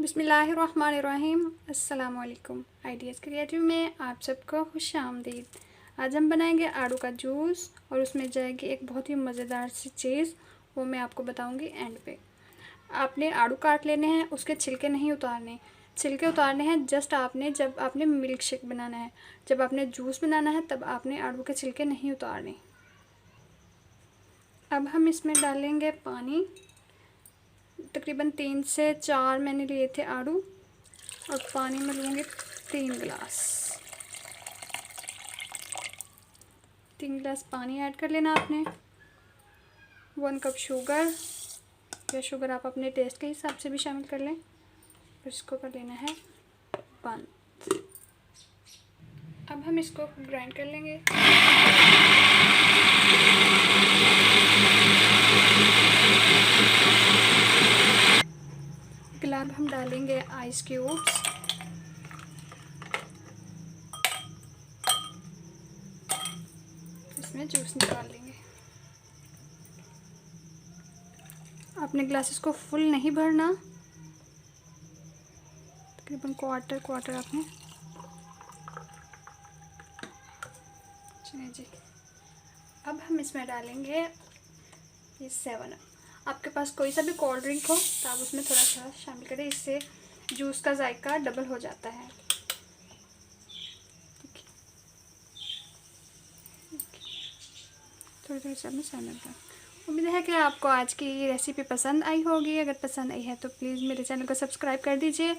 बिस्मिल्लाहिर्रहमानिर्रहीम। अस्सलाम वालेकुम। आइडियाज़ क्रिएटिव में आप सबको खुश आमदीद। आज हम बनाएंगे आड़ू का जूस और उसमें जाएगी एक बहुत ही मज़ेदार सी चीज़, वो मैं आपको बताऊंगी एंड पे। आपने आड़ू काट लेने हैं, उसके छिलके नहीं उतारने। छिलके उतारने हैं जस्ट आपने जब आपने मिल्क शेक बनाना है, जब आपने जूस बनाना है तब आपने आड़ू के छिलके नहीं उतारने। अब हम इसमें डालेंगे पानी। तकरीबन 3 से 4 मैंने लिए थे आड़ू और पानी में लूँगी 3 गिलास। 3 गिलास पानी ऐड कर लेना आपने। 1 कप शुगर, या शुगर आप अपने टेस्ट के हिसाब से भी शामिल कर लें। फिर इसको कर लेना है बंद। अब हम इसको ग्राइंड कर लेंगे। अब हम डालेंगे आइस क्यूब्स। इसमें जूस निकाल लेंगे। अपने ग्लासेस को फुल नहीं भरना, तकरीबन क्वार्टर आपने। चलिए जी, अब हम इसमें डालेंगे ये 7 अप। आपके पास कोई सा भी कोल्ड ड्रिंक हो तो आप उसमें थोड़ा सा शामिल करें, इससे जूस का जायका डबल हो जाता है। थोड़ी थोड़ी सा में शामिल करें। उम्मीद है कि आपको आज की ये रेसिपी पसंद आई होगी। अगर पसंद आई है तो प्लीज़ मेरे चैनल को सब्सक्राइब कर दीजिए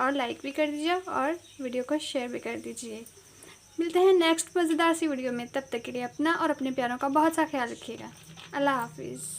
और लाइक भी कर दीजिए और वीडियो को शेयर भी कर दीजिए। मिलते हैं नेक्स्ट मज़ेदार सी वीडियो में। तब तक के लिए अपना और अपने प्यारों का बहुत सा ख्याल रखिएगा। अल्लाह हाफिज़।